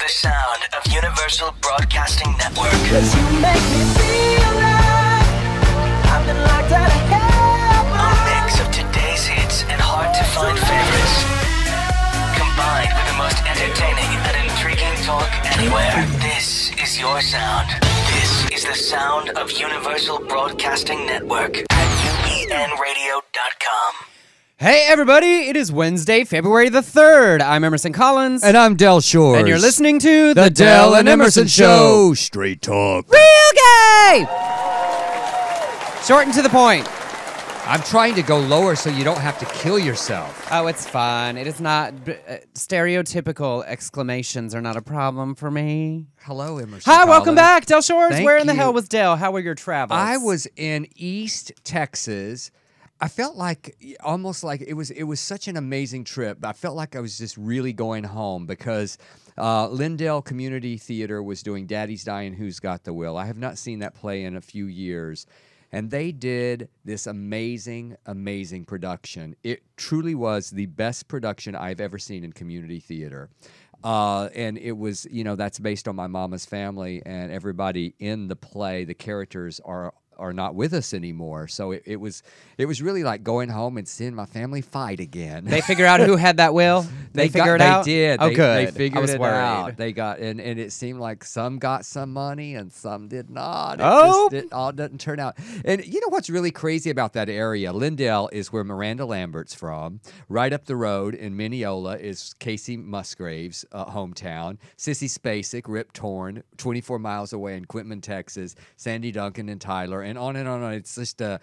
the sound of Universal Broadcasting Network. 'Cause you make me feel like I've been locked out of heaven. A mix of today's hits and hard-to-find favorites, combined with the most entertaining and intriguing talk anywhere. This is your sound. This is the sound of Universal Broadcasting Network at UBNradio.com. Hey everybody, it is Wednesday, February the 3rd. I'm Emerson Collins. And I'm Del Shores. And you're listening to The Del and Emerson Show. Straight talk. Real gay! Short and to the point. I'm trying to go lower so you don't have to kill yourself. Oh, it's fun. It is not... stereotypical exclamations are not a problem for me. Hello, Emerson Hi, Collins. welcome back, Del Shores. Thank Where in the you. hell was Del? How were your travels? I was in East Texas. I felt like almost like it was such an amazing trip. I felt like I was just really going home because Lindale Community Theater was doing Daddy's Dying, Who's Got the Will. I have not seen that play in a few years. And they did this amazing, amazing production. It truly was the best production I've ever seen in community theater. And it was, that's based on my mama's family, and everybody in the play, the characters are not with us anymore. So it was really like going home and seeing my family fight again. They figure out who had that will? They figure it out? They did. Oh, good. They figured it worried. out. They got, and it seemed like some got some money and some did not. It all doesn't turn out. And you know what's really crazy about that area? Lindale is where Miranda Lambert's from. Right up the road in Mineola is Casey Musgrave's hometown. Sissy Spacek, Rip Torn, 24 miles away in Quitman, Texas. Sandy Duncan and Tyler. And on and on and on. It's just that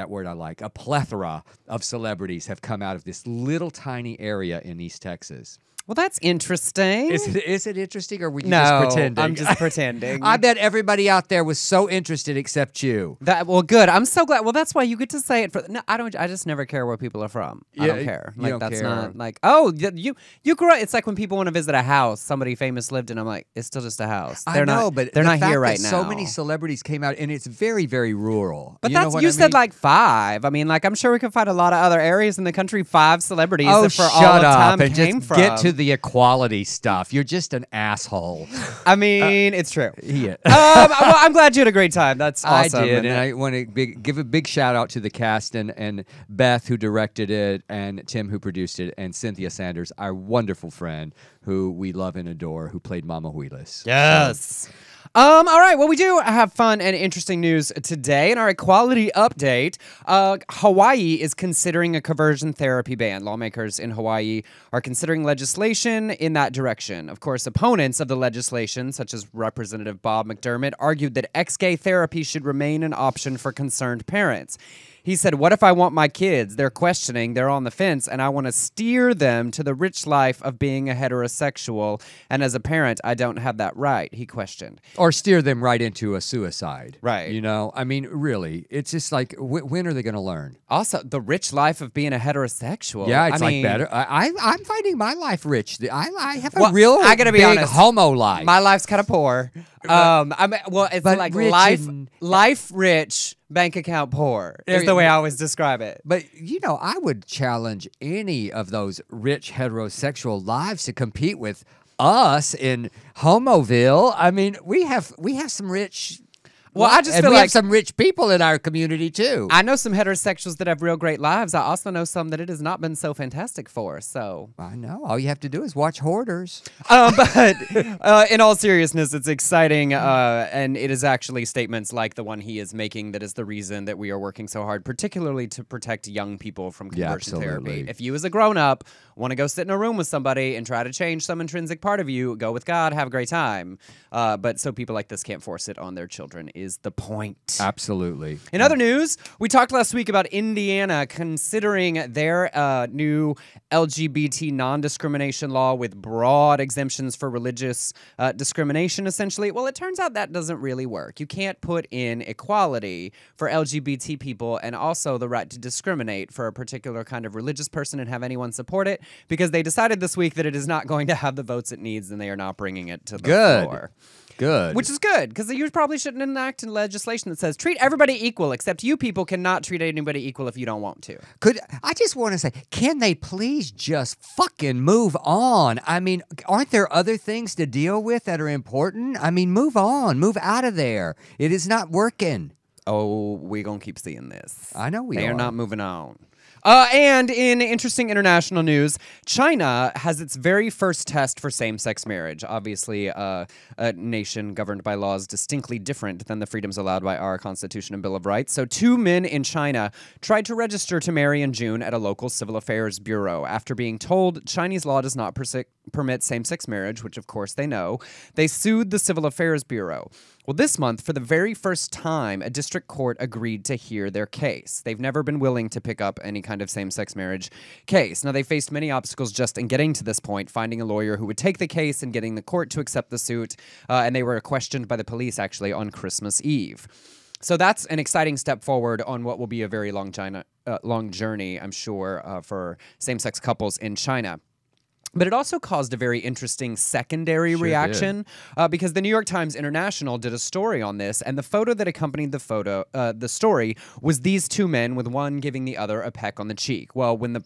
word I like. A plethora of celebrities have come out of this little tiny area in East Texas. Well, that's interesting. Is it interesting, or were you no, just pretending? I'm just pretending. I bet everybody out there was so interested except you. Well, good. I'm so glad. Well, that's why you get to say it. No, I don't. I just never care where people are from. I don't care. You don't that's care. not like. Oh, you grew up. It's like when people want to visit a house somebody famous lived in. I'm like, it's still just a house. I know, but they're the not fact here right that now. So many celebrities came out, and it's very, very rural. But you said like 5. I mean, like I'm sure we could find a lot of other areas in the country. 5 celebrities. Oh, that for shut all of up time and came just from. get to the equality stuff. You're just an asshole. I mean, it's true. Yeah. Well, I'm glad you had a great time. That's awesome. I did, and I want to give a big shout out to the cast and Beth, who directed it, and Tim, who produced it, and Cynthia Sanders, our wonderful friend, who we love and adore, who played Mama Wheelis. Yes. All right. Well, we do have fun and interesting news today. In our equality update, Hawaii is considering a conversion therapy ban. Lawmakers in Hawaii are considering legislation in that direction. Of course, opponents of the legislation, such as Representative Bob McDermott, argued that ex-gay therapy should remain an option for concerned parents. He said, what if I want my kids? They're questioning, they're on the fence, and I want to steer them to the rich life of being a heterosexual. And as a parent, I don't have that right, he questioned. Or steer them right into a suicide. Right. I mean, really, it's just like, when are they going to learn? Also, the rich life of being a heterosexual. Yeah, it's I mean, better. I'm finding my life rich. I have a Well, real I gotta be big honest, homo life. My life's kind of poor. It's but like rich life rich, bank account poor is the way I always describe it. But, I would challenge any of those rich heterosexual lives to compete with us in Homoville. I mean, we have some rich... Well, I just feel we like have some rich people in our community, too. I know some heterosexuals that have real great lives. I also know some that it has not been so fantastic for. So I know. All you have to do is watch Hoarders. But in all seriousness, it's exciting, and it is actually statements like the one he is making that is the reason that we are working so hard, particularly to protect young people from conversion therapy. If you as a grown-up want to go sit in a room with somebody and try to change some intrinsic part of you, go with God, have a great time. But so people like this can't force it on their children is the point. Absolutely. In other news, we talked last week about Indiana considering their new LGBT non-discrimination law with broad exemptions for religious discrimination, essentially. Well, it turns out that doesn't really work. You can't put in equality for LGBT people and also the right to discriminate for a particular kind of religious person and have anyone support it, because they decided this week that it is not going to have the votes it needs, and they are not bringing it to the floor. Good. Which is good, because you probably shouldn't enact legislation that says treat everybody equal, except you people cannot treat anybody equal if you don't want to. I just want to say, can they please just fucking move on? I mean, aren't there other things to deal with that are important? I mean, move on. Move out of there. It is not working. Oh, we're going to keep seeing this. I know we They are. are not moving on. And in interesting international news, China has its very first test for same-sex marriage. Obviously, a nation governed by laws distinctly different than the freedoms allowed by our Constitution and Bill of Rights. So 2 men in China tried to register to marry in June at a local civil affairs bureau. After being told Chinese law does not permit same-sex marriage, which of course they know, they sued the civil affairs bureau. Well, this month, for the very first time, a district court agreed to hear their case. They've never been willing to pick up any kind of same-sex marriage case. Now, they faced many obstacles just in getting to this point, finding a lawyer who would take the case and getting the court to accept the suit, and they were questioned by the police, actually, on Christmas Eve. So that's an exciting step forward on what will be a very long journey, I'm sure, for same-sex couples in China. But it also caused a very interesting secondary reaction because the New York Times International did a story on this, and the photo that accompanied the story was these 2 men with one giving the other a peck on the cheek. Well, when the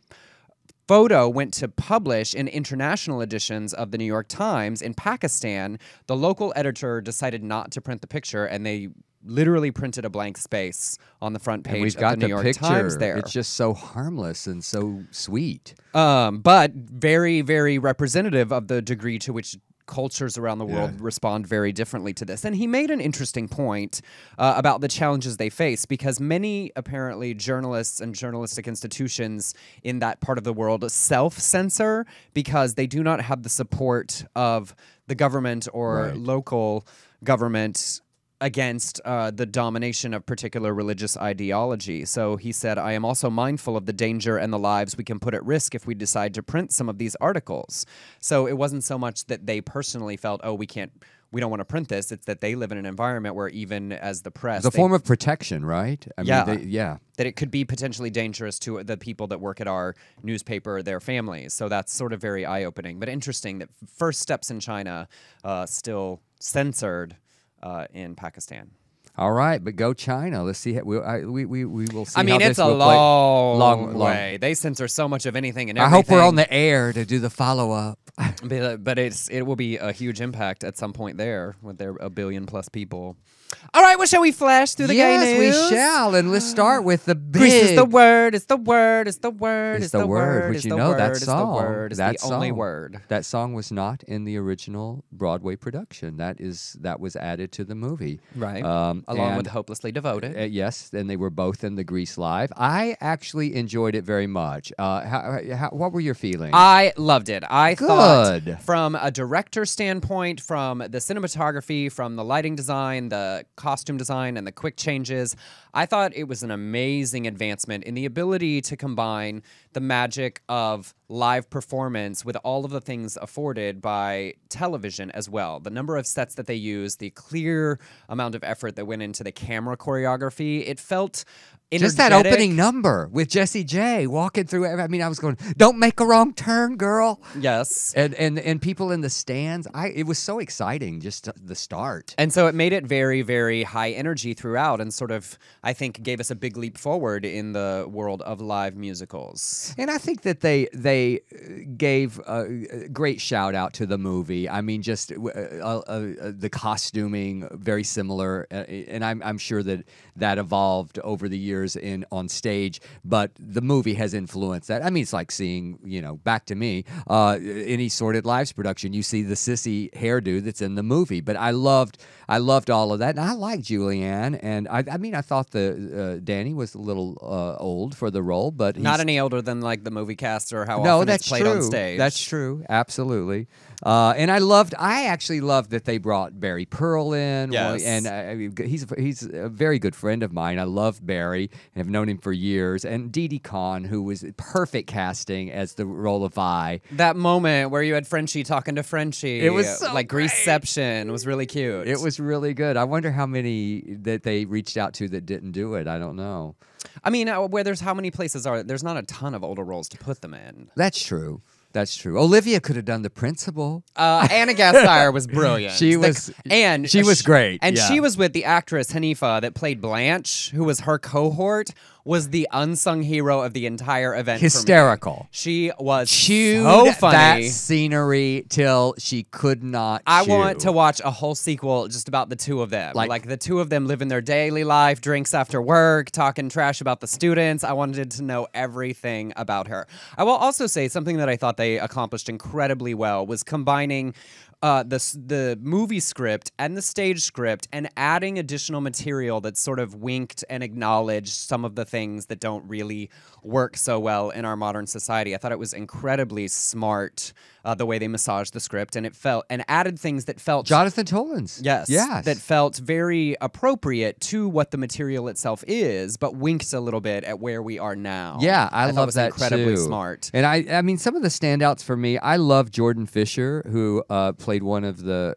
photo went to publish in international editions of the New York Times in Pakistan, the local editor decided not to print the picture, and they literally printed a blank space on the front page of the New York Times there. It's just so harmless and so sweet. But very, very representative of the degree to which cultures around the world respond very differently to this. And he made an interesting point about the challenges they face, because many, apparently, journalists and journalistic institutions in that part of the world self-censor because they do not have the support of the government or local government against the domination of particular religious ideology. So he said, I am also mindful of the danger and the lives we can put at risk if we decide to print some of these articles. So it wasn't so much that they personally felt, oh, we don't want to print this. It's that they live in an environment where even as the press... The form of protection, right? I mean, that it could be potentially dangerous to the people that work at our newspaper, their families. So that's sort of very eye-opening. But interesting that first steps in China still censored in Pakistan. All right, but go China. Let's see. We will see. I mean, how it's this a will long play. way. They censor so much of anything and I everything. hope we're on the air to do the follow-up. But it will be a huge impact at some point there with their 1 billion+ people. All right, well, shall we flash through the gay news? Yes, we shall. And let's start with the big... Grease is the word, it's the word, it's the word, It's the word, which you know, that song. It's the only word. That song was not in the original Broadway production. That was added to the movie. Right. Along with Hopelessly Devoted. Yes, and they were both in the Grease Live. I actually enjoyed it very much. What were your feelings? I loved it. I thought Good. from a director standpoint, from the cinematography, from the lighting design, the costume design, and the quick changes, I thought it was an amazing advancement in the ability to combine the magic of live performance with all of the things afforded by television as well. The number of sets that they used, the clear amount of effort that went into the camera choreography, it felt energetic. Just that opening number with Jessie J walking through. I mean, I was going, "Don't make a wrong turn, girl." Yes, and people in the stands. It was so exciting, just the start. And so it made it very, very high energy throughout, and sort of, I think, gave us a big leap forward in the world of live musicals. And I think that they gave a great shout out to the movie. I mean, just the costuming very similar, and I'm sure that evolved over the years on stage. But the movie has influenced that. I mean, it's like seeing, back to me, any Sorted Lives production. You see the sissy hairdo that's in the movie. But I loved all of that, and I liked Julianne. And I mean, I thought the Danny was a little old for the role, but not any older than like the movie cast or how no, often that's it's played true. on stage. That's true, absolutely. And I actually loved that they brought Barry Pearl in. Yes. And he's a very good friend of mine. I love Barry and have known him for years. And Dee Dee Conn, who was perfect casting as the role of Vi. That moment where you had Frenchie talking to Frenchie. It was so like great. Greaseception was really cute. It was really good. I wonder how many that they reached out to that didn't do it. I don't know. I mean, where there's how many places are there's not a ton of older roles to put them in. That's true. That's true. Olivia could have done the principal. Anna Gasteyer was brilliant. She was great. And yeah. she was with the actress Hanifa that played Blanche, who was her cohort, was the unsung hero of the entire event. Hysterical. For me. She was Chewed so funny. that scenery till she could not I chew. want to watch a whole sequel just about the two of them. Like the two of them living their daily life, drinks after work, talking trash about the students. I wanted to know everything about her. I will also say something that I thought they accomplished incredibly well was combining the movie script and the stage script and adding additional material that sort of winked and acknowledged some of the things that don't really work so well in our modern society. I thought it was incredibly smart the way they massaged the script, and it felt and added things that felt Jonathan Tollins. yes, that felt very appropriate to what the material itself is, but winked a little bit at where we are now. Yeah, I thought love it was that incredibly too. smart. And I mean, some of the standouts for me, I love Jordan Fisher, who played one of the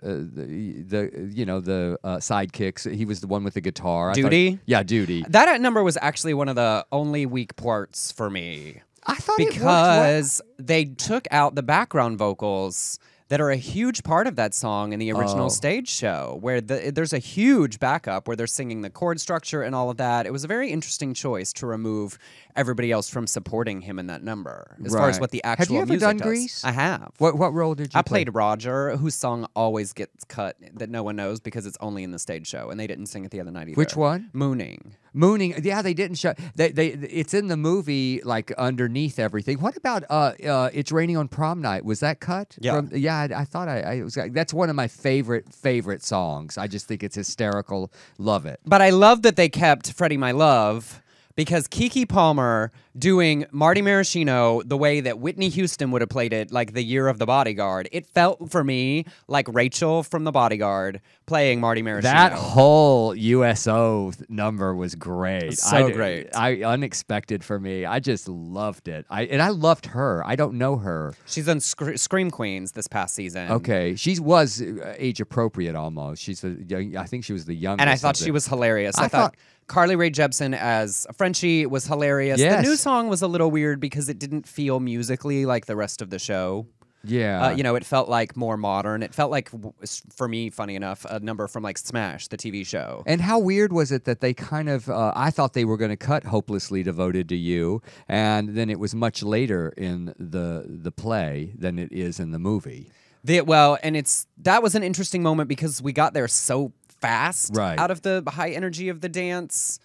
sidekicks. He was the one with the guitar. Duty? Duty. That number was actually one of the only weak parts for me. I thought it worked Because they took out the background vocals that are a huge part of that song in the original stage show, where there's a huge backup where they're singing the chord structure and all of that. It was a very interesting choice to remove everybody else from supporting him in that number, as far as what the actual Have you ever music done does. Grease? I have. What role did you I play? played Roger, whose song always gets cut that no one knows because it's only in the stage show, and they didn't sing it the other night either. Which one? Mooning. Mooning. Yeah, they didn't show. It's in the movie, like underneath everything. What about It's Raining on Prom Night? Was that cut? Yeah. I thought I was. That's one of my favorite songs. I just think it's hysterical. Love it. But I love that they kept Freddie My Love, because Keke Palmer doing Marty Maraschino the way that Whitney Houston would have played it, like the year of The Bodyguard. It felt for me like Rachel from The Bodyguard playing Marty Maraschino. That whole USO number was great. Great. Unexpected for me. I just loved it. I loved her. I don't know her. She's on Scream Queens this past season. Okay, she was age appropriate almost. I think she was the youngest. And I thought she was hilarious. I thought Carly Rae Jepsen as Frenchie was hilarious. Yes. The new song was a little weird because it didn't feel musically like the rest of the show. Yeah. It felt like more modern. It felt like, for me, funny enough, a number from like Smash, the TV show. And how weird was it that they kind of, I thought they were going to cut Hopelessly Devoted to You, and then it was much later in the play than it is in the movie. That was an interesting moment because we got there so fast out of the high energy of the dance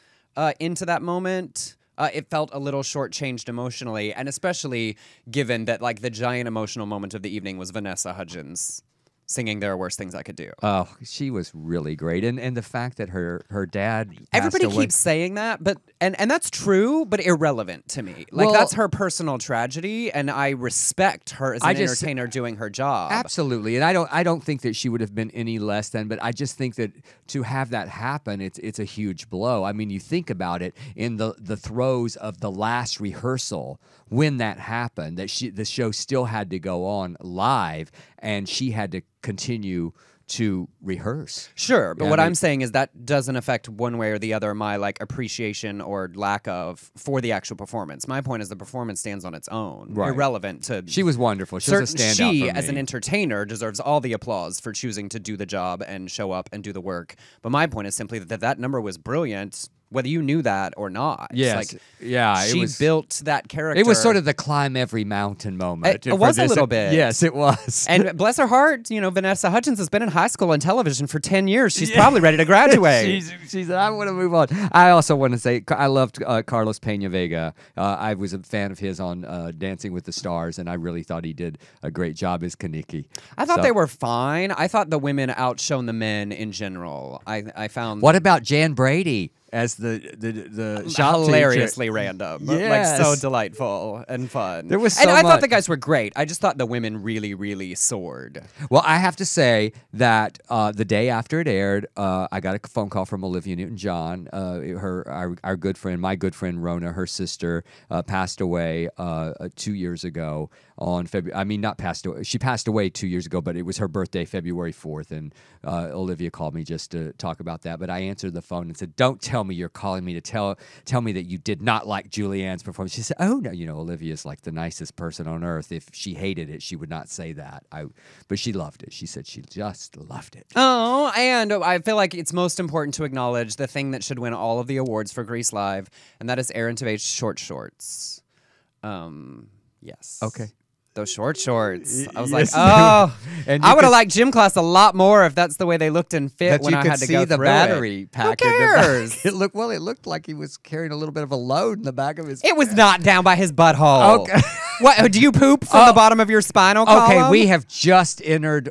into that moment. It felt a little shortchanged emotionally, and especially given that like the giant emotional moment of the evening was Vanessa Hudgens singing There Are Worse Things I Could Do. Oh, she was really great. And the fact that her dad passed Everybody away. keeps saying that, but and that's true, but irrelevant to me. Like, that's her personal tragedy, and I respect her as an entertainer doing her job. Absolutely. And I don't think that she would have been any less than, but I just think that to have that happen, it's a huge blow. I mean, you think about it in the throes of the last rehearsal when that happened, that the show still had to go on live, and she had to continue to rehearse. Sure, but what I'm saying is that doesn't affect one way or the other my like appreciation or lack of for the actual performance. My point is the performance stands on its own, irrelevant to. She was wonderful. She was a standout. She, for me. as an entertainer, deserves all the applause for choosing to do the job and show up and do the work. But my point is simply that number was brilliant, whether you knew that or not. Yes. She built that character. It was sort of the climb every mountain moment. It was a little bit. Yes, it was. And bless her heart, Vanessa Hudgens has been in high school and television for 10 years. She's probably ready to graduate. she said, I want to move on. I also want to say, I loved Carlos Peña Vega. I was a fan of his on Dancing with the Stars, and I really thought he did a great job as Kaniki. I thought they were fine. I thought the women outshone the men in general. I found. What about Jan Brady as the shop hilariously teacher? random, Yes. like so delightful and fun. There was so and I thought much. the guys were great. I just thought the women really, really soared. Well, I have to say that the day after it aired, I got a phone call from Olivia Newton-John. Our good friend, my good friend Rona, her sister, passed away 2 years ago on February. I mean, not passed away. She passed away 2 years ago, but it was her birthday, February 4th, and Olivia called me just to talk about that. But I answered the phone and said, "Don't tell tell me you're calling me to tell me that you did not like Julianne's performance. She said, oh, no, Olivia's like the nicest person on earth. If she hated it, she would not say that. But she loved it. She said she just loved it. Oh, and I feel like it's most important to acknowledge the thing that should win all of the awards for Grease Live, and that is Aaron Tveich's short shorts. Yes. Okay. Those short shorts. I was Yes, like, oh, and I would have liked gym class a lot more if that's the way they looked and fit that when you I could had to see go the through battery it. pack. Who in the back. cares? It looked like he was carrying a little bit of a load in the back of his. It was not down by his butthole. Okay. What? Do you poop from the bottom of your spinal column? Okay, we have just entered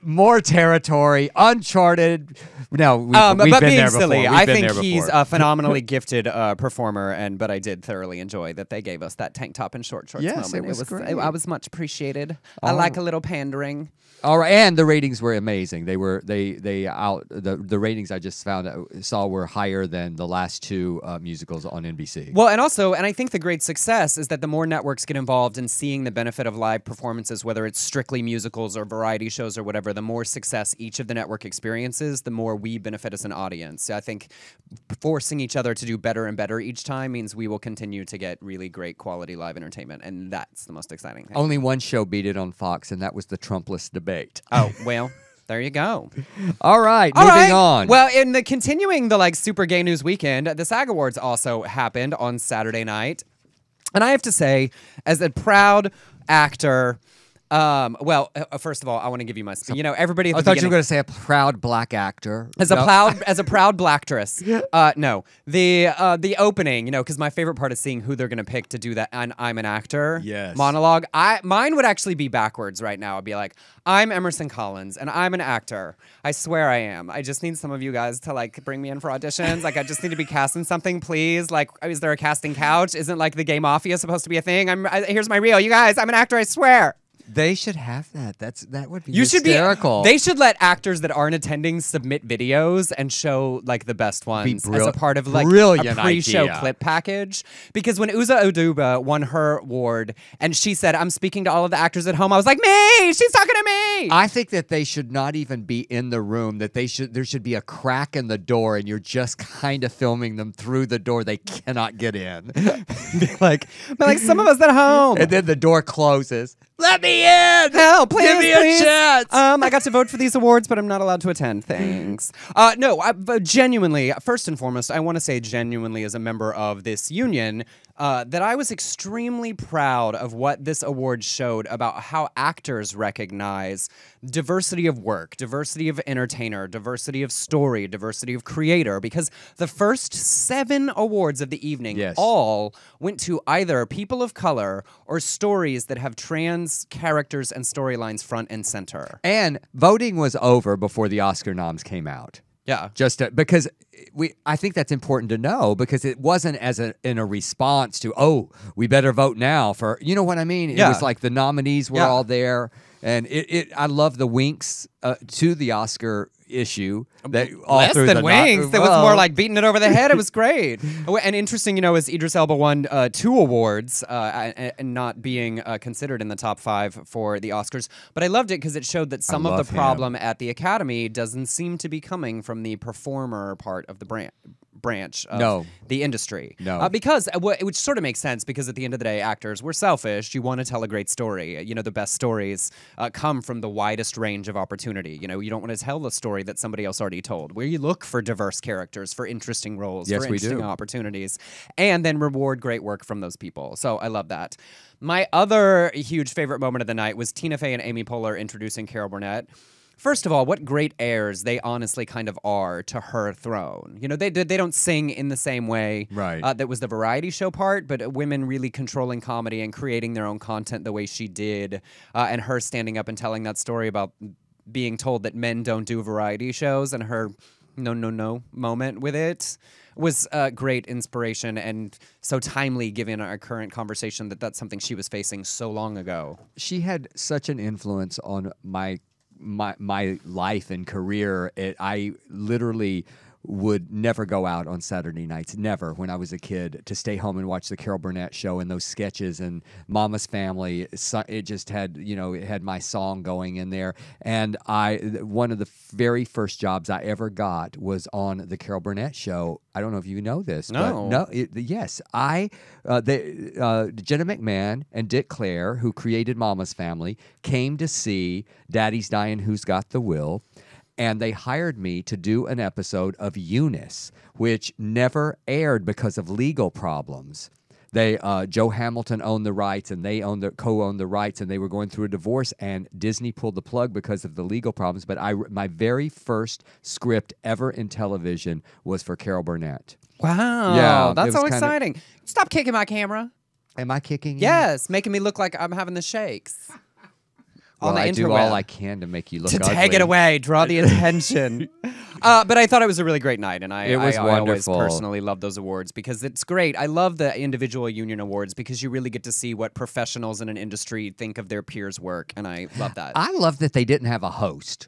more territory, uncharted. No, we've but been being there before. silly, We've I been think there he's before. a phenomenally gifted performer, but I did thoroughly enjoy that they gave us that tank top and short shorts Yes, moment. it was great. I was much appreciated. I like a little pandering. All right, and the ratings were amazing. The ratings I just saw were higher than the last two musicals on NBC. Well, and I think the great success is that the more networks get involved in seeing the benefit of live performances, whether it's strictly musicals or variety shows or whatever, the more success each of the network experiences, the more we benefit as an audience. So I think forcing each other to do better and better each time means we will continue to get really great quality live entertainment, and that's the most exciting thing. Only one show beat it on Fox, and that was the Trumpless debate. Oh, well, there you go. All right, moving on. Well, in the continuing the super gay news weekend, the SAG Awards also happened on Saturday night. And I have to say, as a proud actor, first of all, I want to give you my everybody. At I the thought you were beginning- going to say a proud black actor. As a proud blacktress. No. The opening, because my favorite part is seeing who they're gonna pick to do that and I'm an actor monologue. Mine would actually be backwards right now. I'd be like, I'm Emerson Collins and I'm an actor. I swear I am. I just need some of you guys to bring me in for auditions. I just need to be cast in something, please. Is there a casting couch? Isn't the gay mafia supposed to be a thing? Here's my reel. You guys, I'm an actor, I swear. They should have that. That would be You hysterical. They should let actors that aren't attending submit videos and show the best ones as a part of brilliant a pre-show idea. clip package. Because when Uza Aduba won her award and she said, "I'm speaking to all of the actors at home," I was like, "Me! She's talking to me!" I think that they should not even be in the room. That there should be a crack in the door, and you're just kind of filming them through the door. They cannot get in. like some of us at home. And then the door closes. Let me in! Help, please, Give me please. a chance! I got to vote for these awards, but I'm not allowed to attend. Thanks. But genuinely, first and foremost, I want to say genuinely as a member of this union, that I was extremely proud of what this award showed about how actors recognize diversity of work, diversity of entertainer, diversity of story, diversity of creator, because the first 7 awards of the evening all went to either people of color or stories that have trans characters and storylines front and center. And voting was over before the Oscar noms came out. Yeah. Because I think that's important to know, because it wasn't in a response to, we better vote now for, you know what I mean? It was like the nominees were all there, and I love the winks to the Oscar issue. That all Less through than the winks. It was more like beating it over the head. It was great. And interesting, as Idris Elba won 2 awards and not being considered in the top 5 for the Oscars. But I loved it because it showed that some of the problem at the Academy doesn't seem to be coming from the performer part of the branch of the industry. Because, which sort of makes sense, because at the end of the day, actors, we're selfish. You want to tell a great story. The best stories come from the widest range of opportunity. You don't want to tell the story that somebody else already told, where you look for diverse characters, for interesting roles, for interesting opportunities, and then reward great work from those people. So I love that. My other huge favorite moment of the night was Tina Fey and Amy Poehler introducing Carol Burnett. First of all, what great heirs they honestly kind of are to her throne. They don't sing in the same way that was the variety show part, but women really controlling comedy and creating their own content the way she did, and her standing up and telling that story about being told that men don't do variety shows, and her no moment with it was great inspiration and so timely given our current conversation that that's something she was facing so long ago. She had such an influence on my life and career. I literally would never go out on Saturday nights, never, when I was a kid, to stay home and watch the Carol Burnett show and those sketches and Mama's Family. It just had, it had my song going in there. And one of the very first jobs I ever got was on the Carol Burnett show. I don't know if you know this. No. But yes. Jenna McMahon and Dick Clare, who created Mama's Family, came to see Daddy's Dying, Who's Got the Will? And they hired me to do an episode of Eunice, which never aired because of legal problems. Joe Hamilton owned the rights, and they co-owned the rights, and they were going through a divorce, and Disney pulled the plug because of the legal problems. But my very first script ever in television was for Carol Burnett. Wow. Yeah, that's so exciting. Stop kicking my camera. Am I kicking you? Yes, making me look like I'm having the shakes. Well, on the I interweb. do all I can to make you look ugly. Take it away, draw the attention. But I thought it was a really great night, and I always personally love those awards because it's great. I love the individual union awards because you really get to see what professionals in an industry think of their peers' work, and I love that. I love that they didn't have a host.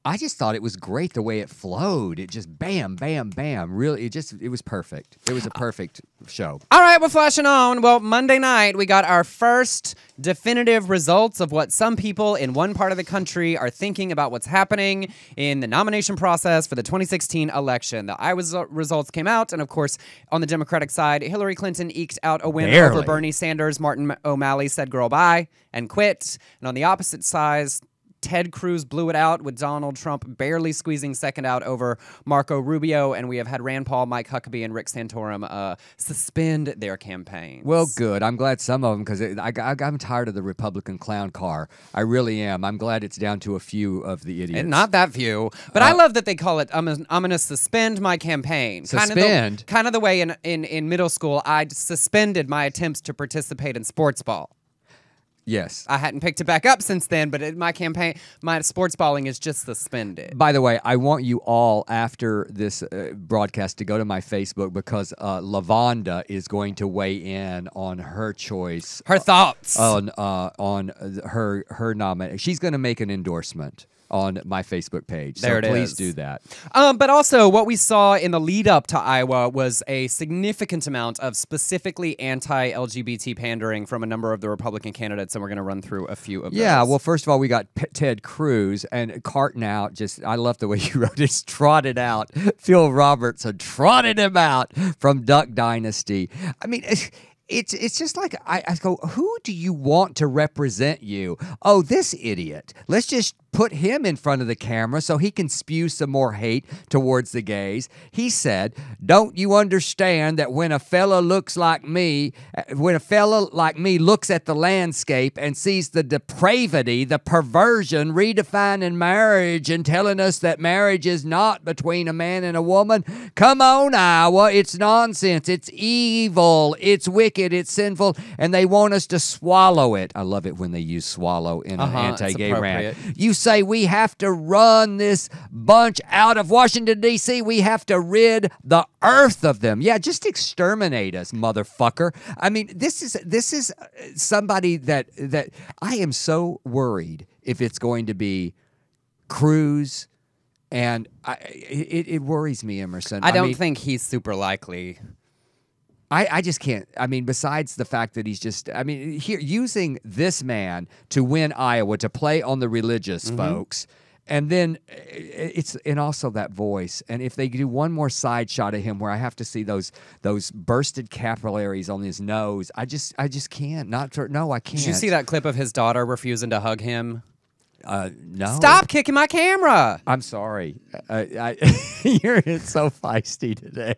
I just thought it was great the way it flowed. It just bam, bam, bam. Really, it was perfect. It was a perfect show. All right, we're flashing on. Well, Monday night, we got our first definitive results of what some people in one part of the country are thinking about what's happening in the nomination process for the 2016 election. The Iowa results came out, and of course, on the Democratic side, Hillary Clinton eked out a win over Bernie Sanders. Martin O'Malley said girl bye and quit. And on the opposite side, Ted Cruz blew it out with Donald Trump barely squeezing second out over Marco Rubio, and we have had Rand Paul, Mike Huckabee, and Rick Santorum suspend their campaigns. Well, good. I'm glad some of them, because I'm tired of the Republican clown car. I really am. I'm glad it's down to a few of the idiots. And not that few. But I love that they call it, I'm going to suspend my campaign. Suspend? Kind of the way in middle school I suspended my attempts to participate in sports ball. Yes. I hadn't picked it back up since then, but my sports balling is just suspended. By the way, I want you all, after this broadcast, to go to my Facebook because LaVonda is going to weigh in on her choice. Her thoughts. On her nomination. She's going to make an endorsement on my Facebook page. So please do that. But also, what we saw in the lead up to Iowa was a significant amount of specifically anti-LGBT pandering from a number of the Republican candidates, and we're going to run through a few of those. Yeah, well, first of all, we got Ted Cruz and carting out, I love the way you wrote it, trotted out. Phil Robertson trotted him out from Duck Dynasty. I mean, it's just like, I go, who do you want to represent you? Oh, this idiot. Let's just put him in front of the camera so he can spew some more hate towards the gays. He said, don't you understand that when a fella like me looks at the landscape and sees the depravity, the perversion, redefining marriage and telling us that marriage is not between a man and a woman, come on, Iowa, it's nonsense, it's evil, it's wicked, it's sinful, and they want us to swallow it. I love it when they use swallow in an anti-gay rant. You say we have to run this bunch out of Washington, D.C. We have to rid the earth of them. Yeah, just exterminate us, motherfucker. I mean, this is somebody that I am so worried if it's going to be Cruz, and it worries me, Emerson. I don't think he's super likely. I just can't. I mean, besides the fact that he's just, here using this man to win Iowa, to play on the religious folks, and then and also that voice. And if they do one more side shot of him where I have to see those bursted capillaries on his nose, I just can't. No, I can't. Did you see that clip of his daughter refusing to hug him? No. Stop kicking my camera. I'm sorry. You're so feisty today.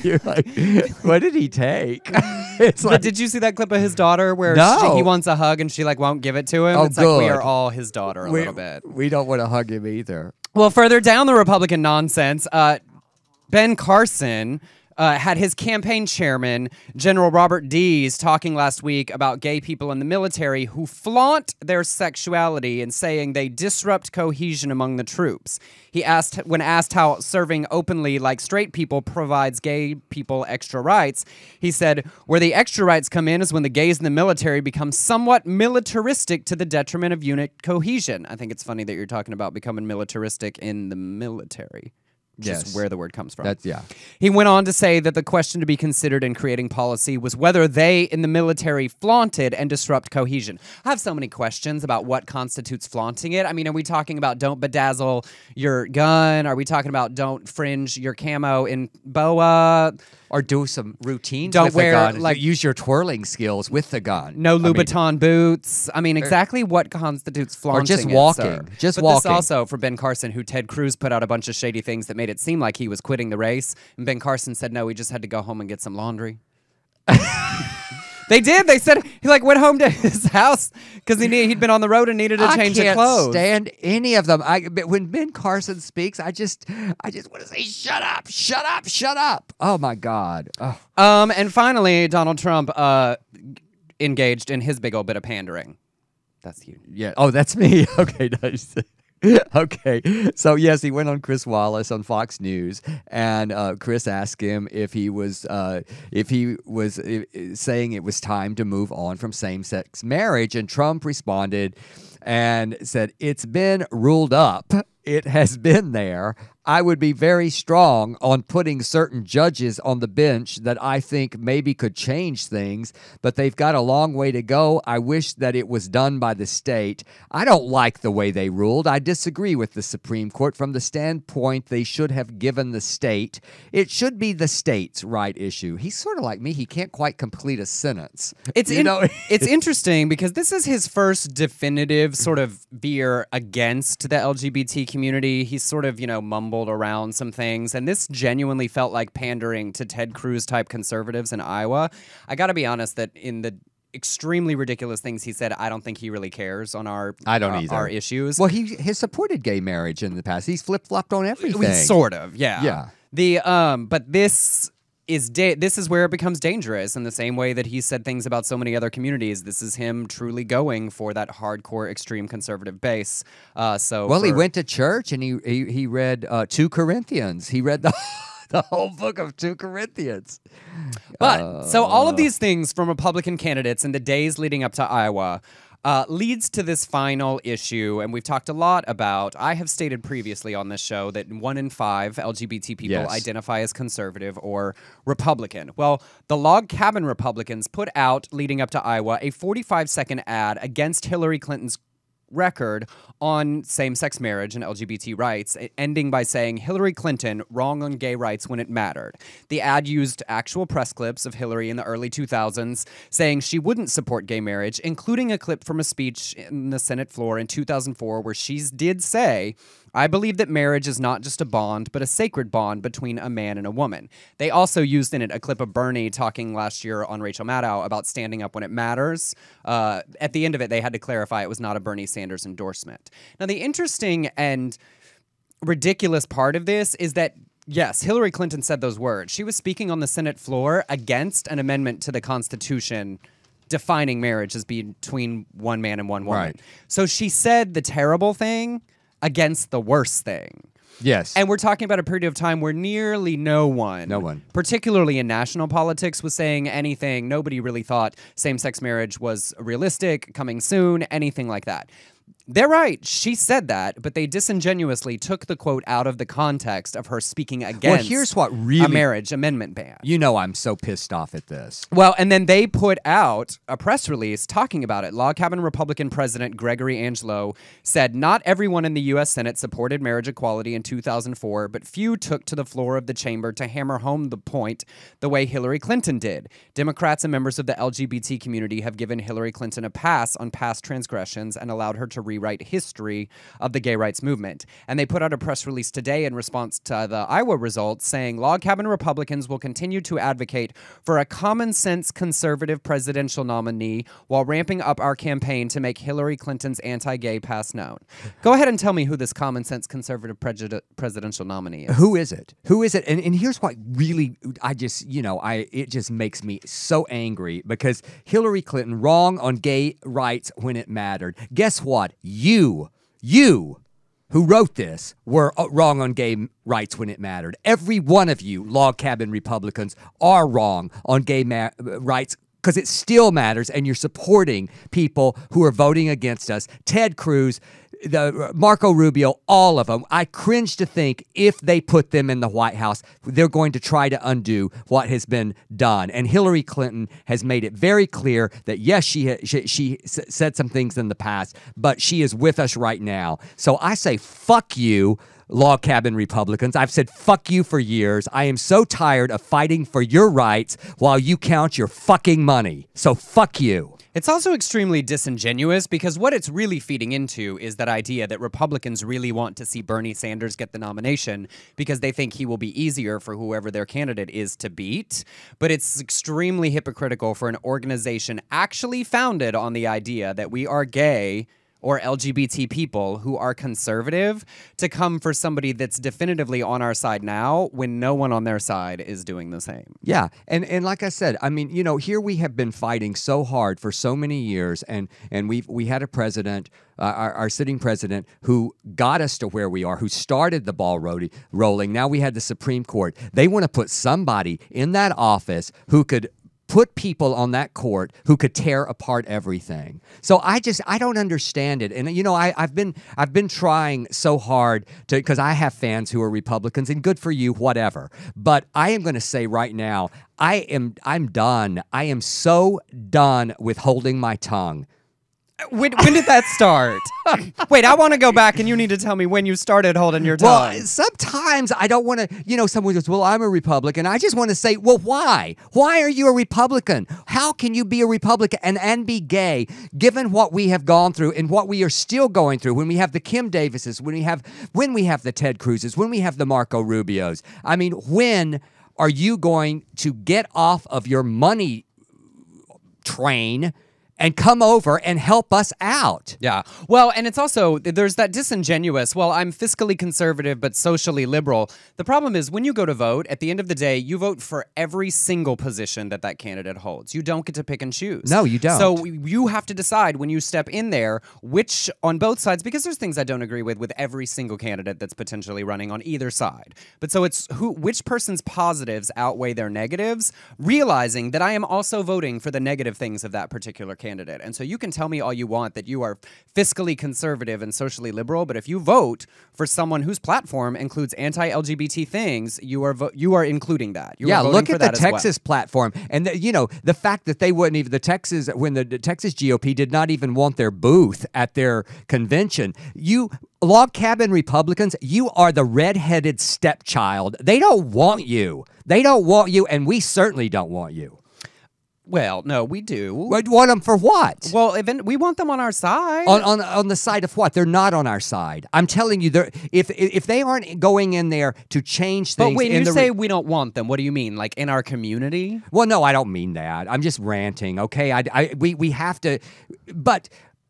You're like, what did he take? It's like, but did you see that clip of his daughter where he wants a hug and she won't give it to him? It's good. Like we are all his daughter a little bit. We don't want to hug him either. Well, further down the Republican nonsense, Ben Carson had his campaign chairman, General Robert Dees, talking last week about gay people in the military who flaunt their sexuality and saying they disrupt cohesion among the troops. When asked how serving openly like straight people provides gay people extra rights, he said, where the extra rights come in is when the gays in the military become somewhat militaristic to the detriment of unit cohesion. I think it's funny that you're talking about becoming militaristic in the military. just Yes. where the word comes from. That's yeah. He went on to say that the question to be considered in creating policy was whether they in the military flaunted and disrupt cohesion. I have so many questions about what constitutes flaunting it. I mean, are we talking about don't bedazzle your gun? Are we talking about don't fringe your camo in boa? Or do some routines Don't with wear, the gun. like- Use your twirling skills with the gun. No I mean, Louboutin boots. I mean, exactly what constitutes flaunting just it, walking. sir. Just but walking. this also, for Ben Carson, who Ted Cruz put out a bunch of shady things that made it seem like he was quitting the race. And Ben Carson said, no, he just had to go home and get some laundry. They did. They said he went home to his house because he'd been on the road and needed to change I of clothes. can't stand any of them. But when Ben Carson speaks, I just want to say, shut up, shut up, shut up. Oh my God. Oh. And finally, Donald Trump engaged in his big old bit of pandering. That's you. Yeah. Oh, that's me. Okay. Nice. Okay. So yes, he went on Chris Wallace on Fox News, and Chris asked him if he was saying it was time to move on from same-sex marriage, and Trump responded and said, "It's been ruled up. It has been there. I would be very strong on putting certain judges on the bench that I think maybe could change things, but they've got a long way to go. I wish that it was done by the state. I don't like the way they ruled. I disagree with the Supreme Court from the standpoint they should have given the state. It should be the state's right issue." He's sort of like me. He can't quite complete a sentence. It's interesting because this is his first definitive sort of veer against the LGBT community. He's sort of, mumbled around some things, and this genuinely felt like pandering to Ted Cruz type conservatives in Iowa. I got to be honest that in the extremely ridiculous things he said, I don't think he really cares on our issues. Well, he has supported gay marriage in the past. He's flip-flopped on everything. Sort of, yeah. Yeah. But this is where it becomes dangerous in the same way that he said things about so many other communities. This is him truly going for that hardcore extreme conservative base. He went to church and he read 2 Corinthians. He read the whole book of 2 Corinthians. But so all of these things from Republican candidates in the days leading up to Iowa leads to this final issue, and we've talked a lot about. I have stated previously on this show that 1 in 5 LGBT people identify as conservative or Republican. Well, the Log Cabin Republicans put out, leading up to Iowa, a 45-second ad against Hillary Clinton's record on same-sex marriage and LGBT rights, ending by saying, "Hillary Clinton, wrong on gay rights when it mattered." The ad used actual press clips of Hillary in the early 2000s saying she wouldn't support gay marriage, including a clip from a speech in the Senate floor in 2004 where she did say, "I believe that marriage is not just a bond, but a sacred bond between a man and a woman." They also used in it a clip of Bernie talking last year on Rachel Maddow about standing up when it matters. At the end of it, they had to clarify it was not a Bernie Sanders endorsement. Now, the interesting and ridiculous part of this is that, yes, Hillary Clinton said those words. She was speaking on the Senate floor against an amendment to the Constitution defining marriage as between one man and one woman. Right. So she said the terrible thing against the worst thing. Yes. And we're talking about a period of time where nearly no one, particularly in national politics, was saying anything. Nobody really thought same-sex marriage was realistic, coming soon, anything like that. They're right. She said that, but they disingenuously took the quote out of the context of her speaking against here's what really, a marriage amendment ban. I'm so pissed off at this. Well, and then they put out a press release talking about it. Log Cabin Republican President Gregory Angelo said, "Not everyone in the U.S. Senate supported marriage equality in 2004, but few took to the floor of the chamber to hammer home the point the way Hillary Clinton did. Democrats and members of the LGBT community have given Hillary Clinton a pass on past transgressions and allowed her to rewrite history of the gay rights movement." And they put out a press release today in response to the Iowa results saying Log Cabin Republicans will continue to advocate for a common sense conservative presidential nominee while ramping up our campaign to make Hillary Clinton's anti-gay past known. Go ahead and tell me who this common sense conservative presidential nominee is. Who is it? Who is it? And here's what really, it just makes me so angry because Hillary Clinton, wrong on gay rights when it mattered. Guess what? You who wrote this were wrong on gay rights when it mattered. Every one of you, Log Cabin Republicans, are wrong on gay rights because it still matters, and you're supporting people who are voting against us. Ted Cruz, the Marco Rubio, all of them. I cringe to think if they put them in the White House, they're going to try to undo what has been done. And Hillary Clinton has made it very clear that yes, she said some things in the past, but she is with us right now. So I say fuck you, log cabin Republicans. I've said fuck you for years. I am so tired of fighting for your rights while you count your fucking money. So fuck you. It's also extremely disingenuous because what it's really feeding into is that idea that Republicans really want to see Bernie Sanders get the nomination because they think he will be easier for whoever their candidate is to beat. But it's extremely hypocritical for an organization actually founded on the idea that we are gay or LGBT people who are conservative to come for somebody that's definitively on our side now when no one on their side is doing the same. Yeah, and like I said, I mean, you know, here we have been fighting so hard for so many years, and we had a president, our sitting president, who got us to where we are, who started the ball rolling. Now we had the Supreme Court. They want to put somebody in that office who could put people on that court who could tear apart everything. So I don't understand it. And you know, I've been trying so hard to, because I have fans who are Republicans, and good for you, whatever. But I am going to say right now, I'm done. I am so done with holding my tongue. When did that start? Wait, I want to go back, and you need to tell me when you started holding your tongue. Well, sometimes I don't want to, you know, someone goes, well, I'm a Republican. I just want to say, well, why? Why are you a Republican? How can you be a Republican and be gay, given what we have gone through and what we are still going through, when we have the Kim Davises, when we have the Ted Cruzes, when we have the Marco Rubios? I mean, when are you going to get off of your money train and come over and help us out? Yeah. Well, and it's also, there's that disingenuous, well, I'm fiscally conservative but socially liberal. The problem is when you go to vote, at the end of the day, you vote for every single position that candidate holds. You don't get to pick and choose. No, you don't. So you have to decide when you step in there which, on both sides, because there's things I don't agree with every single candidate that's potentially running on either side. But so it's which person's positives outweigh their negatives, realizing that I am also voting for the negative things of that particular candidate. And so you can tell me all you want that you are fiscally conservative and socially liberal, but if you vote for someone whose platform includes anti-LGBT things, you are including that. You are voting look for at the that as well. Texas platform, and you know, the fact that they wouldn't even the Texas GOP did not even want their booth at their convention. You log cabin Republicans, you are the redheaded stepchild. They don't want you. They don't want you, and we certainly don't want you. Well, no, we do. We want them for what? Well, we want them on our side. On the side of what? They're not on our side. I'm telling you, if they aren't going in there to change things. But when you say we don't want them, what do you mean? Like in our community? Well, no, I don't mean that. I'm just ranting. Okay, we have to, but.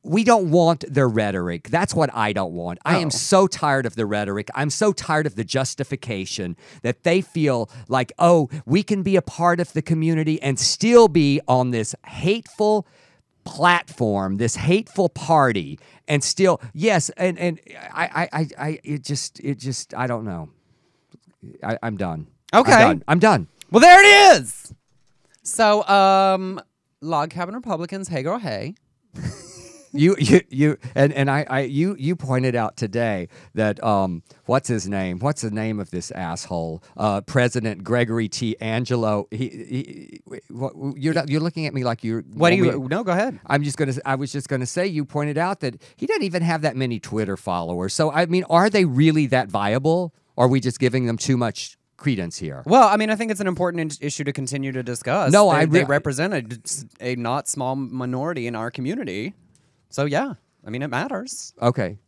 We don't want their rhetoric. That's what I don't want. I am so tired of the rhetoric. I'm so tired of the justification that they feel like, oh, we can be a part of the community and still be on this hateful platform, this hateful party, and still, yes, and it just, I don't know. I'm done. Okay. I'm done. Well, there it is. So, log cabin Republicans, hey girl, hey. You pointed out today that what's his name? What's the name of this asshole? President Gregory T. Angelo. You're looking at me like you're. What do you? No, go ahead. I was just gonna say. You pointed out that he doesn't even have that many Twitter followers. So I mean, are they really that viable? Or are we just giving them too much credence here? Well, I mean, I think it's an important issue to continue to discuss. No, they represent a not small minority in our community. So, yeah, I mean, it matters. Okay.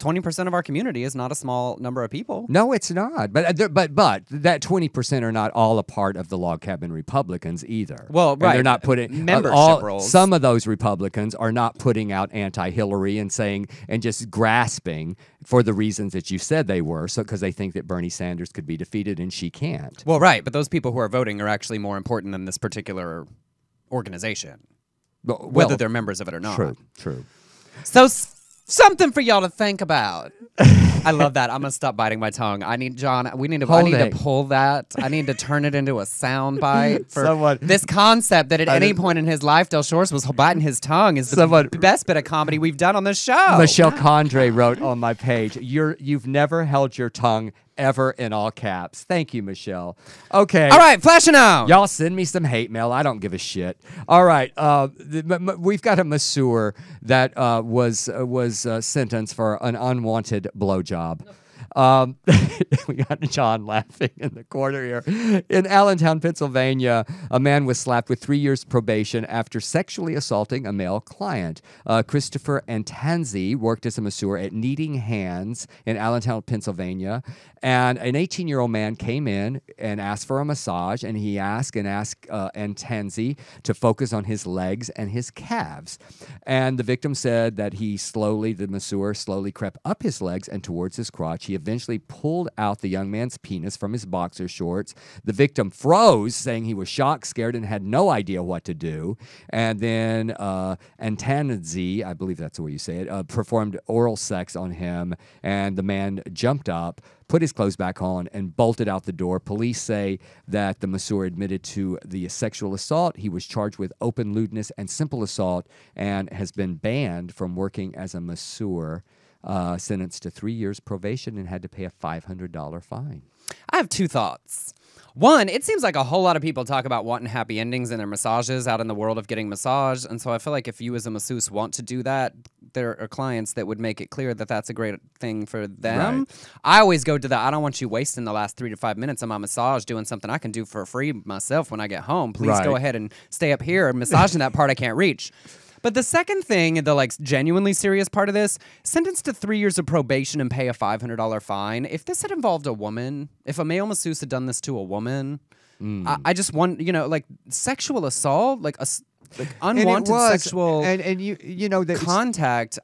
20% of our community is not a small number of people. No, it's not. But that 20% are not all a part of the log cabin Republicans either. Well, right. And they're not putting membership roles. Some of those Republicans are not putting out anti-Hillary and saying and just grasping for the reasons that you said they were, so because they think that Bernie Sanders could be defeated and she can't. Well, right. But those people who are voting are actually more important than this particular organization. Whether they're members of it or not. True. So Something for y'all to think about. I love that. I'm gonna stop biting my tongue. I need John. I need to pull that. I need to turn it into a sound bite for this concept that at any point in his life, Del Shores was biting his tongue is the best bit of comedy we've done on this show. Michelle Condre wrote on my page, "You've never held your tongue ever," in all caps. Thank you, Michelle. Okay. All right, flashing out. Y'all send me some hate mail. I don't give a shit. All right. We've got a masseur that was sentenced for an unwanted blowjob. We got John laughing in the corner here. In Allentown, Pennsylvania, a man was slapped with 3 years probation after sexually assaulting a male client. Christopher Antanzi worked as a masseur at Needing Hands in Allentown, Pennsylvania. And an 18-year-old man came in and asked for a massage, and he asked Antanzi to focus on his legs and his calves. And the victim said that the masseur slowly crept up his legs and towards his crotch. He eventually pulled out the young man's penis from his boxer shorts. The victim froze, saying he was shocked, scared, and had no idea what to do. And then Antanzi, I believe that's the way you say it, performed oral sex on him, and the man jumped up, put his clothes back on, and bolted out the door. Police say that the masseur admitted to the sexual assault. He was charged with open lewdness and simple assault and has been banned from working as a masseur, sentenced to 3 years probation, and had to pay a $500 fine. I have two thoughts. One, it seems like a whole lot of people talk about wanting happy endings in their massages out in the world of getting massaged. And so I feel like if you as a masseuse want to do that, there are clients that would make it clear that that's a great thing for them. Right. I always go to I don't want you wasting the last 3 to 5 minutes of my massage doing something I can do for free myself when I get home. Please go ahead and stay up here and massaging that part I can't reach. But the second thing, the genuinely serious part of this, sentenced to 3 years of probation and pay a $500 fine. If this had involved a woman, if a male masseuse had done this to a woman, I just want, sexual assault, unwanted sexual and you know that contact.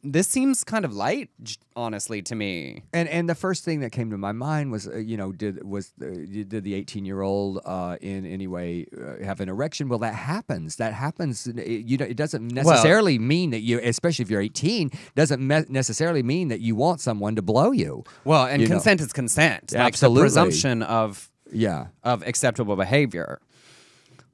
This seems kind of light, honestly, to me. And the first thing that came to my mind was did the 18-year-old in any way have an erection? Well, that happens. It doesn't necessarily mean that you, especially if you're 18, doesn't necessarily mean that you want someone to blow you. Well, and consent is consent. Absolutely. The presumption of acceptable behavior.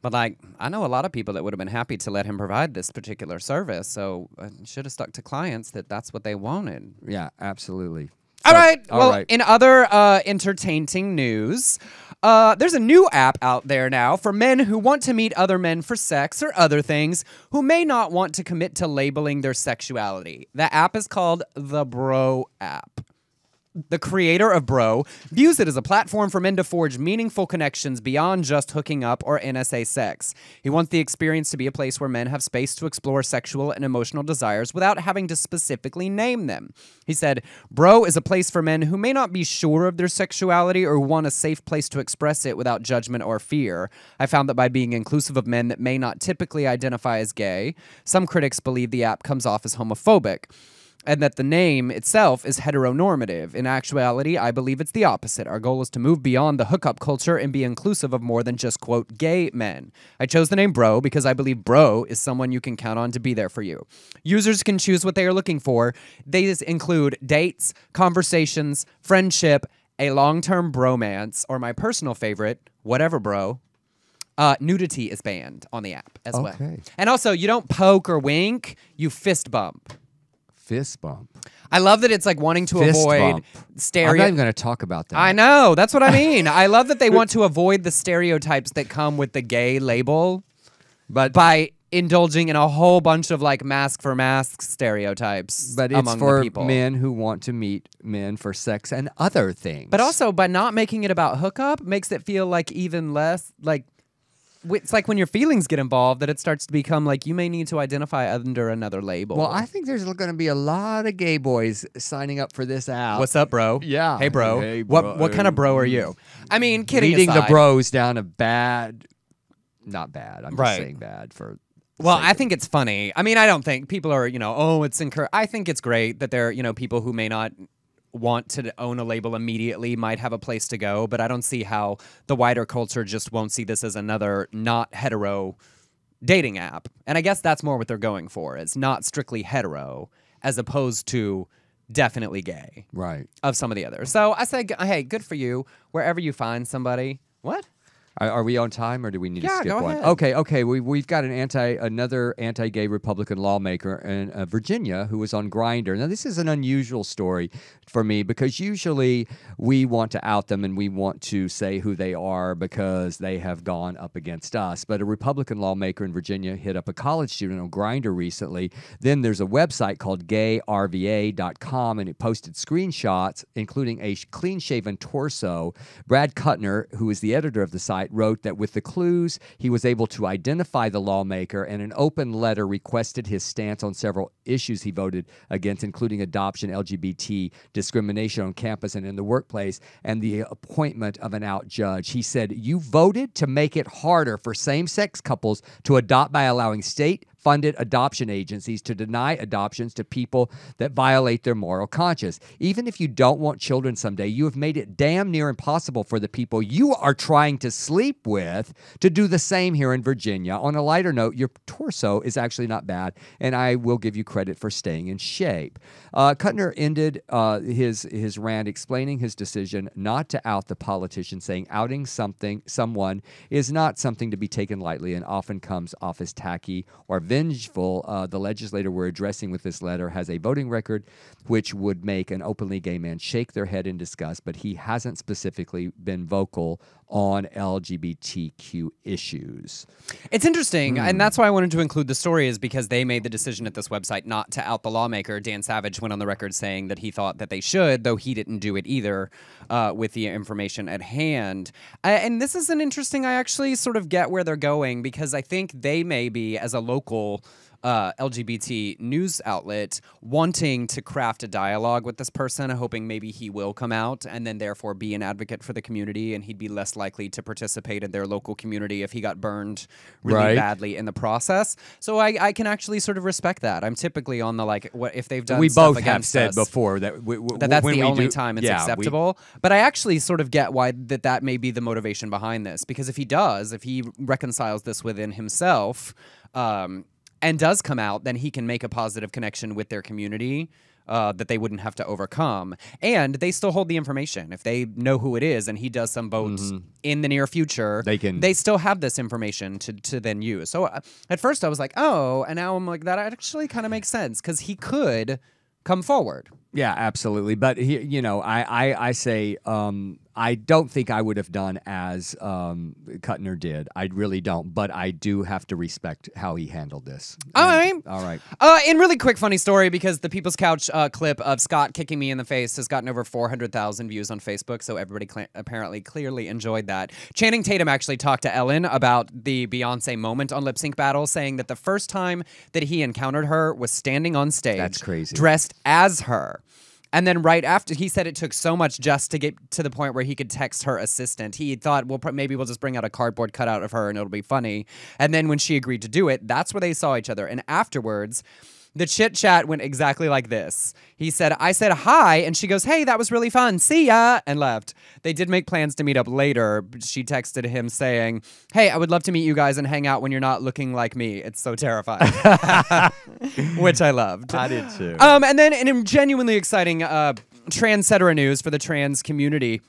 But I know a lot of people that would have been happy to let him provide this particular service, so I should have stuck to clients that's what they wanted. Yeah, absolutely. All right. In other entertaining news, there's a new app out there now for men who want to meet other men for sex or other things who may not want to commit to labeling their sexuality. The app is called the Bro app. The creator of Bro views it as a platform for men to forge meaningful connections beyond just hooking up or NSA sex. He wants the experience to be a place where men have space to explore sexual and emotional desires without having to specifically name them. He said, Bro is a place for men who may not be sure of their sexuality or want a safe place to express it without judgment or fear. I found that by being inclusive of men that may not typically identify as gay, some critics believe the app comes off as homophobic, and that the name itself is heteronormative. In actuality, I believe it's the opposite. Our goal is to move beyond the hookup culture and be inclusive of more than just, quote, gay men. I chose the name Bro because I believe Bro is someone you can count on to be there for you. Users can choose what they are looking for. These include dates, conversations, friendship, a long-term bromance, or my personal favorite, whatever bro. Nudity is banned on the app as well. And also, you don't poke or wink, you fist bump. Fist bump. I love that it's wanting to avoid I'm not even going to talk about that. I know. That's what I mean. I love that they want to avoid the stereotypes that come with the gay label, but by indulging in a whole bunch of mask for mask stereotypes. But it's among for the people. Men who want to meet men for sex and other things. But also, by not making it about hookup, makes it feel even less it's when your feelings get involved that it starts to become you may need to identify under another label. Well, I think there's going to be a lot of gay boys signing up for this app. What's up, bro? Yeah. Hey, bro. Hey, bro. What kind of bro are you? I mean, kidding leading aside. the bros down a bad, not bad. I'm just saying bad for. Well, I think it's funny. I mean, I don't think people are, it's encouraged. I think it's great that there are, people who may not want to own a label immediately might have a place to go, but I don't see how the wider culture just won't see this as another not hetero dating app. And I guess that's more what they're going for. It's not strictly hetero as opposed to definitely gay Right. of some of the others. So I say, hey, good for you. Wherever you find somebody. What? Are we on time, or do we need to Yeah, skip go one? ahead. Okay. We've got another anti-gay Republican lawmaker in Virginia who was on Grindr. Now, this is an unusual story for me because usually we want to out them and we want to say who they are because they have gone up against us. But a Republican lawmaker in Virginia hit up a college student on Grindr recently. Then there's a website called gayrva.com, and it posted screenshots, including a clean-shaven torso. Brad Kuttner, who is the editor of the site, wrote that with the clues, he was able to identify the lawmaker, and an open letter requested his stance on several issues he voted against, including adoption, LGBT, discrimination on campus and in the workplace, and the appointment of an out judge. He said, "You voted to make it harder for same-sex couples to adopt by allowing state-funded adoption agencies to deny adoptions to people that violate their moral conscience. Even if you don't want children someday, you have made it damn near impossible for the people you are trying to sleep with to do the same here in Virginia. On a lighter note, your torso is actually not bad, and I will give you credit for staying in shape." Kuttner ended his rant explaining his decision not to out the politician, saying outing someone is not something to be taken lightly and often comes off as tacky or vengeful. The legislator we're addressing with this letter has a voting record which would make an openly gay man shake their head in disgust, but he hasn't specifically been vocal on LGBTQ issues. It's interesting, and that's why I wanted to include the story, is because they made the decision at this website not to out the lawmaker. Dan Savage went on the record saying that he thought that they should, though he didn't do it either with the information at hand. And this is an interesting, I actually sort of get where they're going, because I think they may be, as a local LGBT news outlet, wanting to craft a dialogue with this person, hoping maybe he will come out and then therefore be an advocate for the community, and he'd be less likely to participate in their local community if he got burned really badly in the process. So I can actually sort of respect that. I'm typically on the, like, what if they've done We stuff both have against said us, before that that's when the we only do, time it's acceptable. But I actually sort of get why that may be the motivation behind this, because if he reconciles this within himself, and does come out, then he can make a positive connection with their community that they wouldn't have to overcome. And they still hold the information. If they know who it is and he does some votes in the near future, they still have this information to then use. So at first I was like, oh, and now I'm like, that actually kind of makes sense, because he could come forward. Yeah, absolutely. But I say I don't think I would have done as Kuttner did. I really don't. But I do have to respect how he handled this. All right. And really quick funny story, because the People's Couch clip of Scott kicking me in the face has gotten over 400,000 views on Facebook, so everybody apparently clearly enjoyed that. Channing Tatum actually talked to Ellen about the Beyonce moment on Lip Sync Battle, saying that the first time that he encountered her was standing on stage. That's crazy. Dressed as her. And then right after, he said it took so much just to get to the point where he could text her assistant. He thought, well, maybe we'll just bring out a cardboard cutout of her and it'll be funny. And then when she agreed to do it, that's where they saw each other. And afterwards, the chit chat went exactly like this. He said, I said hi, and she goes, hey, that was really fun. See ya, and left. They did make plans to meet up later. She texted him saying, hey, I would love to meet you guys and hang out when you're not looking like me. It's so terrifying. Which I loved. I did too. And then in genuinely exciting trans-cetera news for the trans community,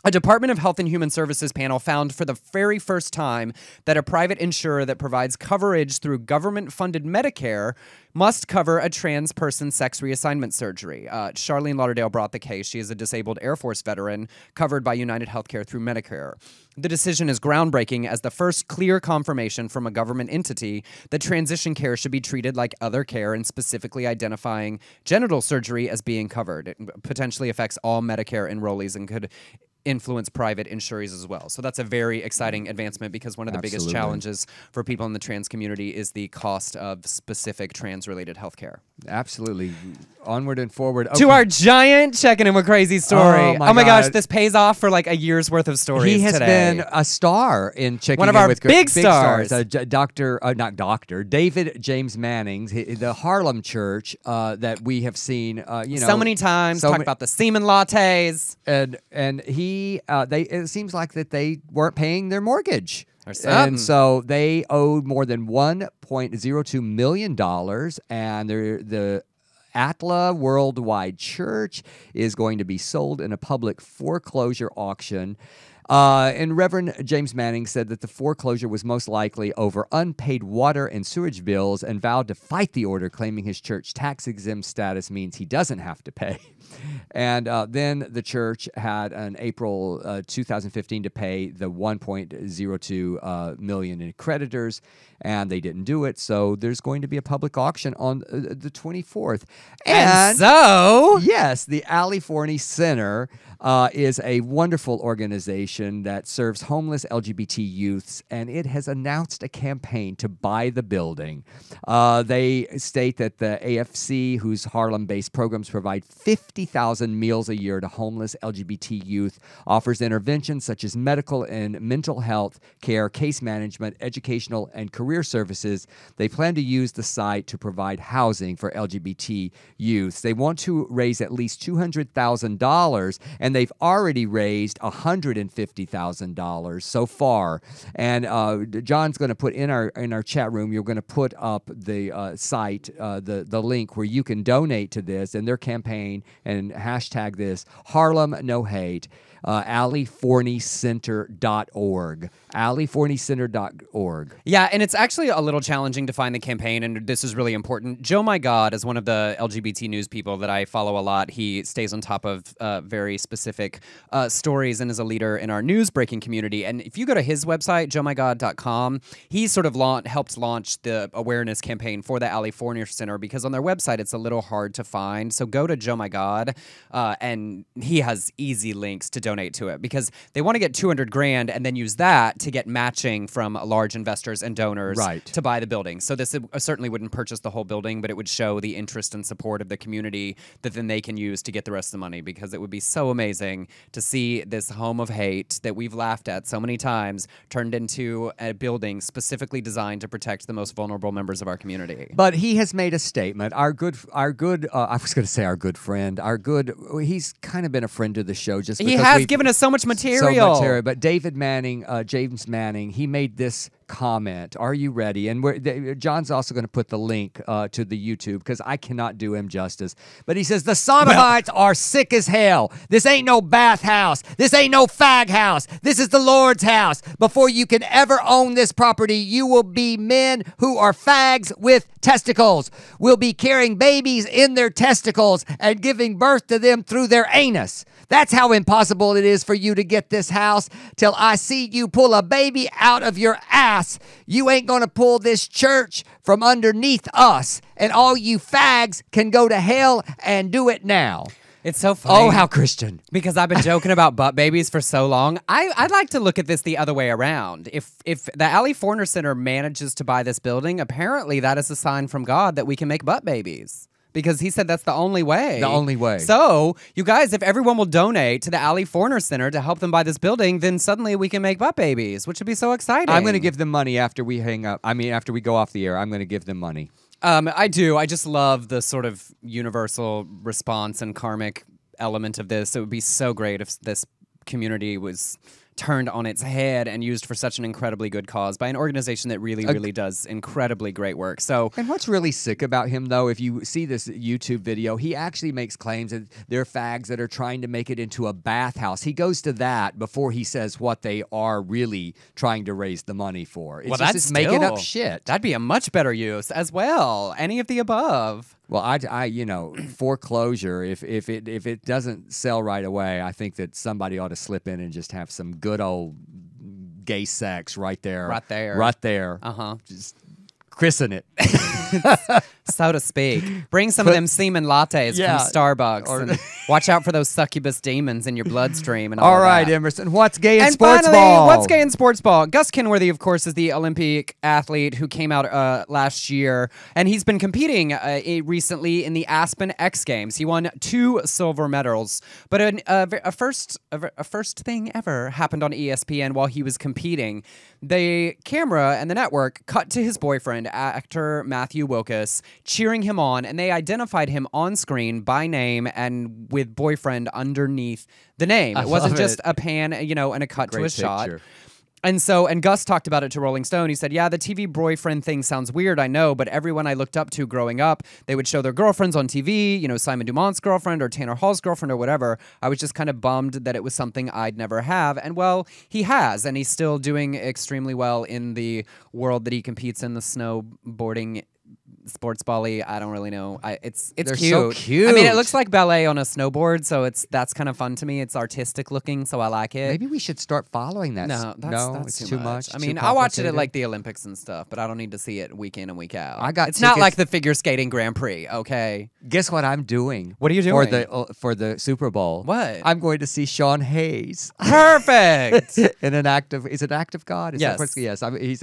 a Department of Health and Human Services panel found for the very first time that a private insurer that provides coverage through government-funded Medicare must cover a trans person's sex reassignment surgery. Charlene Lauderdale brought the case. She is a disabled Air Force veteran covered by United Healthcare through Medicare. The decision is groundbreaking as the first clear confirmation from a government entity that transition care should be treated like other care, and specifically identifying genital surgery as being covered. It potentially affects all Medicare enrollees and could influence private insurers as well. So that's a very exciting advancement, because one of the biggest challenges for people in the trans community is the cost of specific trans-related healthcare. Absolutely. Onward and forward. To our giant checking in with crazy story. Oh my gosh, God. this pays off for like a year's worth of stories. He has today. been a star in checking One of in our with big stars. David James Manning's, the Harlem Church that we have seen. So many times talk about the semen lattes, and he it seems like that they weren't paying their mortgage. And so they owed more than $1.02 million, and the Atla Worldwide Church is going to be sold in a public foreclosure auction. And Reverend James Manning said that the foreclosure was most likely over unpaid water and sewage bills and vowed to fight the order, claiming his church tax-exempt status means he doesn't have to pay. And then the church had an April 2015 to pay the $1.02 million in creditors, and they didn't do it. So there's going to be a public auction on the 24th. And so, yes, the Ali Forney Center is a wonderful organization that serves homeless LGBT youths, and it has announced a campaign to buy the building. They state that the AFC, whose Harlem-based programs provide 50,000 meals a year to homeless LGBT youth, offers interventions such as medical and mental health care, case management, educational, and career services. They plan to use the site to provide housing for LGBT youths. They want to raise at least $200,000, and they've already raised $150,000 so far. And John's going to put in our chat room, you're going to put up the site, the link where you can donate to this and their campaign, and hashtag this Harlem No Hate. AliForneyCenter.org. AliForneyCenter.org. yeah, and it's actually a little challenging to find the campaign, and this is really important. Joe My God is one of the LGBT news people that I follow a lot. He stays on top of very specific stories and is a leader in our news breaking community. And if you go to his website, joemygod.com, he sort of helped launch the awareness campaign for the Ali Forney Center, because on their website it's a little hard to find. So go to Joe My God, and he has easy links to donate to it, because they want to get $200,000 and then use that to get matching from large investors and donors to buy the building. So this certainly wouldn't purchase the whole building, but it would show the interest and support of the community that then they can use to get the rest of the money, because it would be so amazing to see this home of hate that we've laughed at so many times turned into a building specifically designed to protect the most vulnerable members of our community. But he has made a statement. Our good I was going to say our good friend, he's kind of been a friend to the show just because he has given us so much material. But David Manning, James Manning, he made this comment. Are you ready? And John's also going to put the link to the YouTube, because I cannot do him justice. But he says, the sodomites are sick as hell. This ain't no bathhouse. This ain't no fag house. This is the Lord's house. Before you can ever own this property, you will be men who are fags with testicles. Will be carrying babies in their testicles and giving birth to them through their anus. That's how impossible it is for you to get this house. Till I see you pull a baby out of your ass, you ain't gonna pull this church from underneath us. And all you fags can go to hell and do it now. It's so funny. Oh, how Christian. Because I've been joking about butt babies for so long. I'd like to look at this the other way around. If the Ali Forney Center manages to buy this building, apparently that is a sign from God that we can make butt babies. Because he said that's the only way. The only way. So, you guys, if everyone will donate to the Ali Forney Center to help them buy this building, then suddenly we can make butt babies, which would be so exciting. I'm going to give them money after we hang up. I mean, after we go off the air, I'm going to give them money. I do. I just love the sort of universal response and karmic element of this. It would be so great if this community was turned on its head and used for such an incredibly good cause by an organization that really does incredibly great work. So, and what's really sick about him, though, if you see this YouTube video, he actually makes claims that they're fags that are trying to make it into a bathhouse. He goes to that before he says what they are really trying to raise the money for. It's just making up shit. That'd be a much better use as well. Any of the above. Well, foreclosure, if it doesn't sell right away, I think that somebody ought to slip in and just have some good old gay sex right there. Right there. Right there. Uh-huh. Just christen it. So to speak. Bring some of them semen lattes from Starbucks. And watch out for those succubus demons in your bloodstream. And all right, that. Emerson. What's gay in and sports finally, ball? What's gay in sports ball? Gus Kenworthy, of course, is the Olympic athlete who came out last year. And he's been competing recently in the Aspen X Games. He won 2 silver medals. But a first thing ever happened on ESPN while he was competing. The camera and the network cut to his boyfriend, actor Matthew Wilkus, cheering him on, and they identified him on screen by name and with boyfriend underneath the name. It wasn't just a pan, and a cut to a shot. And Gus talked about it to Rolling Stone. He said, yeah, the TV boyfriend thing sounds weird, I know, but everyone I looked up to growing up, they would show their girlfriends on TV, you know, Simon Dumont's girlfriend or Tanner Hall's girlfriend or whatever. I was just kind of bummed that it was something I'd never have. And well, he has, and he's still doing extremely well in the world that he competes in, the snowboarding sports volley. I don't really know. It's They're cute. so cute. I mean, it looks like ballet on a snowboard, so that's kind of fun to me. It's artistic looking, so I like it. Maybe we should start following that. No, that's it's too much. I too mean, I watch it at complicated? like the Olympics and stuff, but I don't need to see it week in and week out. It's not tickets- like the figure skating Grand Prix, okay? Guess what I'm doing? What are you for doing? the Super Bowl? What? I'm going to see Sean Hayes. Perfect. In an act of, is it act of God? Is Yes. That yes.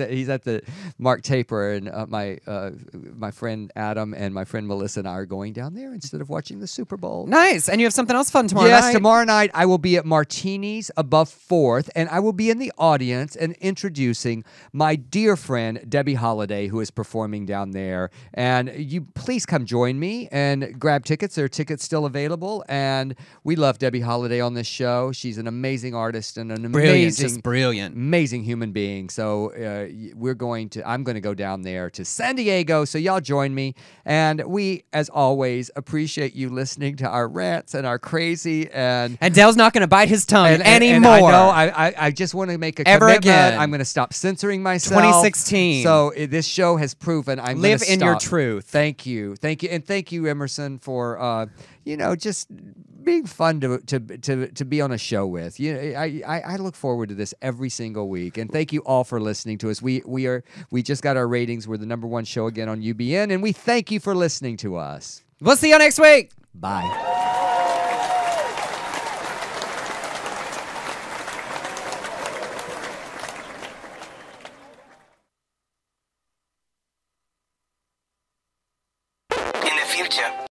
He's at the Mark Taper, and my friend Adam and my friend Melissa and I are going down there instead of watching the Super Bowl. Nice. And you have something else fun tomorrow Yes, night? tomorrow night I will be at Martini's above 4th, and I will be in the audience and introducing my dear friend Debbie Holiday, who is performing down there. And you please come join me and grab tickets. There are tickets still available, and we love Debbie Holiday on this show. She's an amazing artist and an Brilliant, amazing, just brilliant. amazing human being. So I'm going to go down there to San Diego. So y'all join me, and we, as always, appreciate you listening to our rants and our crazy and. And Dale's not going to bite his tongue And anymore. I know. I just want to make a Ever commitment. again. I'm going to stop censoring myself. 2016. So this show has proven I'm Live gonna in your stop. truth. Thank you, and thank you, Emerson, for just being fun to be on a show with. I look forward to this every single week, and thank you all for listening to us. We just got our ratings. We're the #1 show again on UBN, and we thank you for listening to us. We'll see you next week. Bye.